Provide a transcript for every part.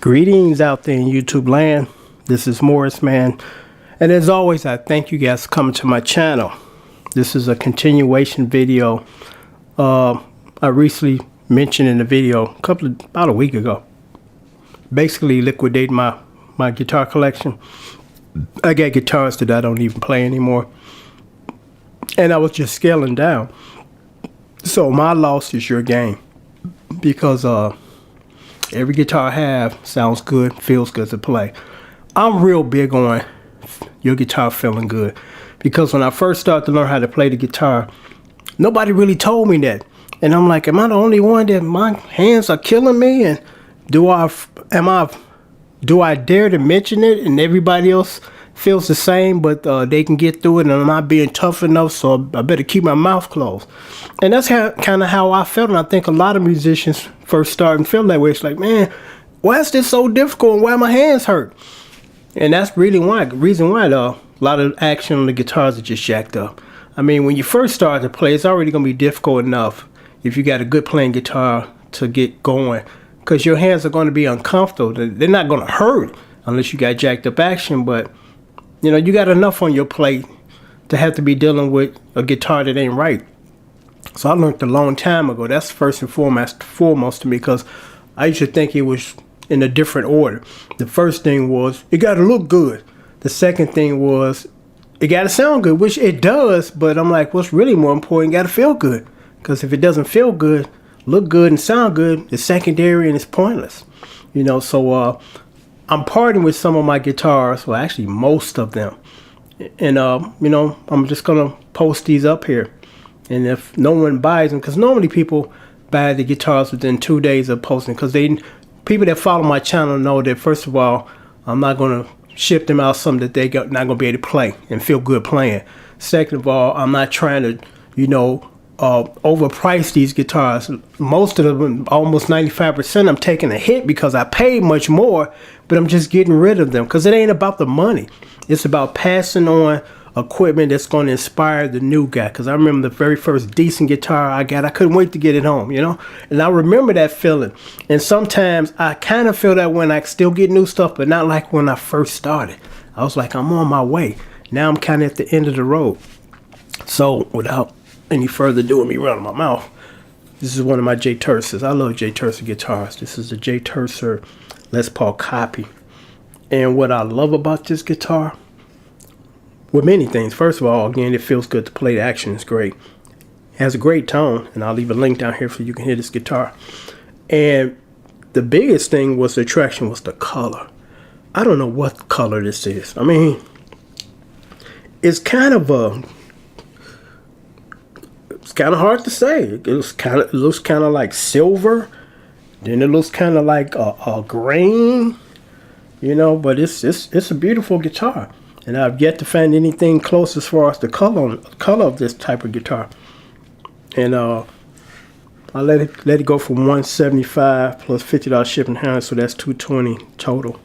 Greetings out there in YouTube land. This is Morris, man. And as always, I thank you guys for coming to my channel. This is a continuation video. I recently mentioned in the video about a week ago. Basically liquidate my guitar collection. I got guitars that I don't even play anymore. And I was just scaling down. So my loss is your gain. Because every guitar I have sounds good, feels good to play. I'm real big on your guitar feeling good. Because when I first started to learn how to play the guitar, nobody really told me that. And I'm like, am I the only one that my hands are killing me? And do I dare to mention it and everybody else feels the same, but they can get through it and I'm not being tough enough, so I better keep my mouth closed. And that's kind of how I felt, and I think a lot of musicians first start and feel that way. It's like, man, why is this so difficult and why my hands hurt? And that's really reason why a lot of action on the guitars are just jacked up. I mean, when you first start to play, it's already going to be difficult enough if you got a good playing guitar to get going, because your hands are going to be uncomfortable. They're not going to hurt unless you got jacked up action, but you know, you got enough on your plate to have to be dealing with a guitar that ain't right. So I learned a long time ago. That's first and foremost to me, because I used to think it was in a different order. The first thing was, it got to look good. The second thing was, it got to sound good, which it does, but I'm like, what's really more important, got to feel good. Because if it doesn't feel good, look good and sound good, it's secondary and it's pointless. You know, so I'm parting with some of my guitars, well actually most of them. And you know, I'm just gonna post these up here. And if no one buys them, because normally people buy the guitars within 2 days of posting, because people that follow my channel know that, first of all, I'm not gonna ship them out something that they're not gonna be able to play and feel good playing. Second of all, I'm not trying to, you know, overprice these guitars. Most of them, almost 95%, I'm taking a hit because I paid much more, but I'm just getting rid of them because it ain't about the money. It's about passing on equipment that's going to inspire the new guy. Because I remember the very first decent guitar I got, I couldn't wait to get it home, you know? And I remember that feeling. And sometimes I kind of feel that when I still get new stuff, but not like when I first started. I was like, I'm on my way. Now I'm kind of at the end of the road. So without any further ado, me running my mouth, this is one of my J Tursers. I love J Turser guitars. This is a J Turser Les Paul copy. And what I love about this guitar, with many things, first of all, again, it feels good to play. The action is great. It has a great tone, and I'll leave a link down here so you can hear this guitar. And the biggest thing was the attraction was the color. I don't know what color this is. I mean, it's kind of hard to say. It looks kind of like silver, then it looks kind of like a green, you know. But it's a beautiful guitar, and I've yet to find anything close as far as the color of this type of guitar. And I let it go from $175 plus $50 shipping handling, so that's $220 total.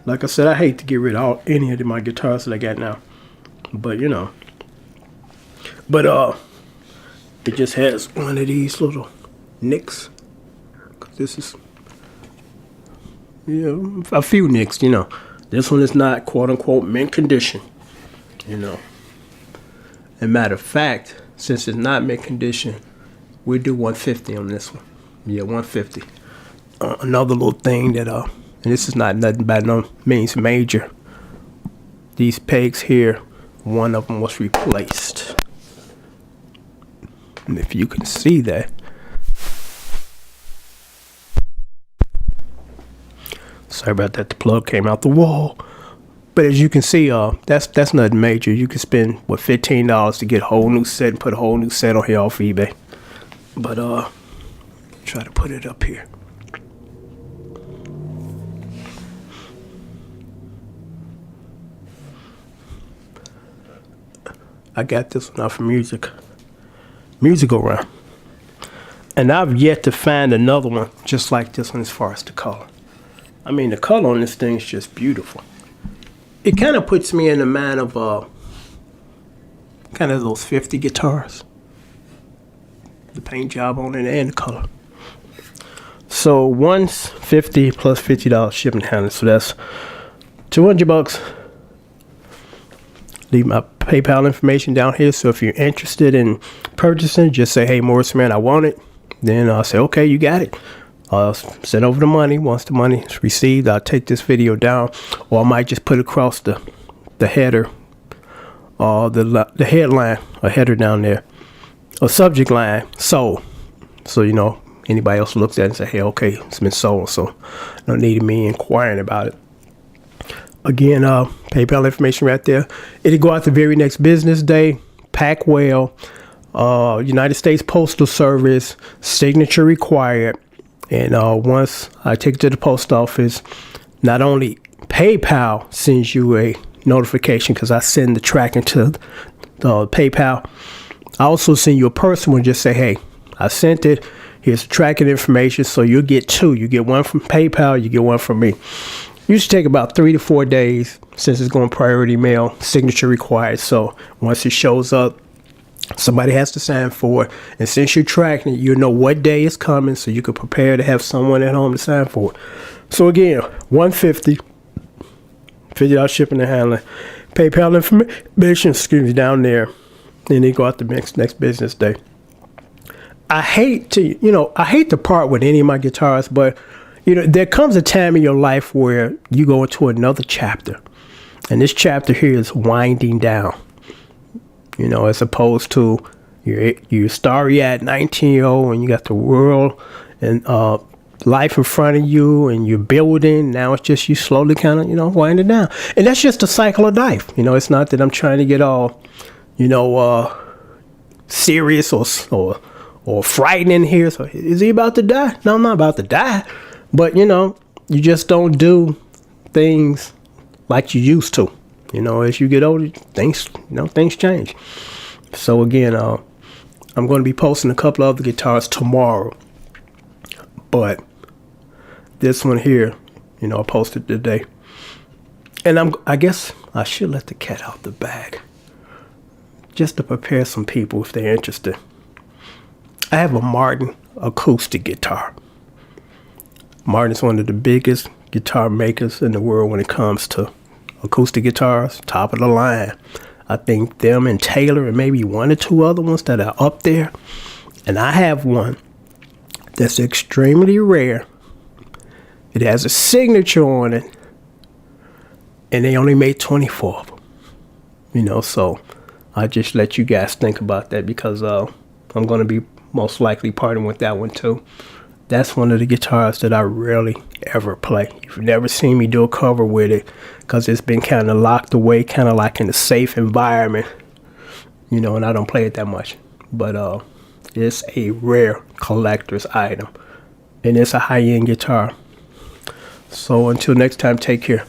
Like I said, I hate to get rid of any of my guitars that I got now, but you know. But it just has one of these little nicks. This is, yeah, a few nicks, you know. This one is not quote unquote mint condition, you know. And matter of fact, since it's not mint condition, we do 150 on this one. Yeah, 150. Another little thing that and this is not nothing by no means major. These pegs here, one of them was replaced. And if you can see that, sorry about that, the plug came out the wall. But as you can see, that's nothing major. You can spend what, $15 to get a whole new set and put a whole new set on here off eBay. But try to put it up here. I got this one out for musical round, and I've yet to find another one just like this one as far as the color. I mean, the color on this thing is just beautiful. It kind of puts me in the mind of kind of those 50 guitars, the paint job on it and the color. So $150 plus $50 shipping handling. So that's $200. Leave my PayPal information down here. So if you're interested in purchasing, just say, hey, Morris, man, I want it. Then I'll say, okay, you got it. I'll send over the money. Once the money is received, I'll take this video down, or I might just put across the header, the headline, a header down there, a subject line, sold. So, you know, anybody else looks at it and say, hey, okay, it's been sold. So no need of me inquiring about it. Again, PayPal information right there. It'll go out the very next business day. Pack well. United States Postal Service, signature required. And once I take it to the post office, not only PayPal sends you a notification, because I send the tracking to the PayPal, I also send you a personal one. Just say, hey, I sent it. Here's the tracking information. So you'll get two. You get one from PayPal. You get one from me. Usually take about 3 to 4 days, since it's going priority mail, signature required. So once it shows up, somebody has to sign for it. And since you're tracking it, you know what day is coming, so you can prepare to have someone at home to sign for it. So again, $150, $50 shipping and handling. PayPal information, down there. And then go out the next business day. I hate to part with any of my guitars, but you know, there comes a time in your life where you go into another chapter. And this chapter here is winding down. You know, as opposed to you're starry at 19-year-old and you got the world and life in front of you and you're building. Now it's just you slowly kind of, you know, winding down. And that's just a cycle of life. You know, it's not that I'm trying to get all, you know, serious or frightening here. So is he about to die? No, I'm not about to die. But, you know, you just don't do things like you used to. You know, as you get older, things change. So again, I'm going to be posting a couple of other guitars tomorrow. But this one here, you know, I posted today. And I guess I should let the cat out the bag, just to prepare some people if they're interested. I have a Martin acoustic guitar. Martin is one of the biggest guitar makers in the world when it comes to acoustic guitars, top of the line. I think them and Taylor and maybe one or two other ones that are up there. And I have one that's extremely rare. It has a signature on it. And they only made 24 of them. You know, so I just let you guys think about that, because I'm going to be most likely parting with that one too. That's one of the guitars that I rarely ever play. You've never seen me do a cover with it, because it's been kind of locked away, kind of like in a safe environment, you know, and I don't play it that much. But it's a rare collector's item, and it's a high-end guitar. So until next time, take care.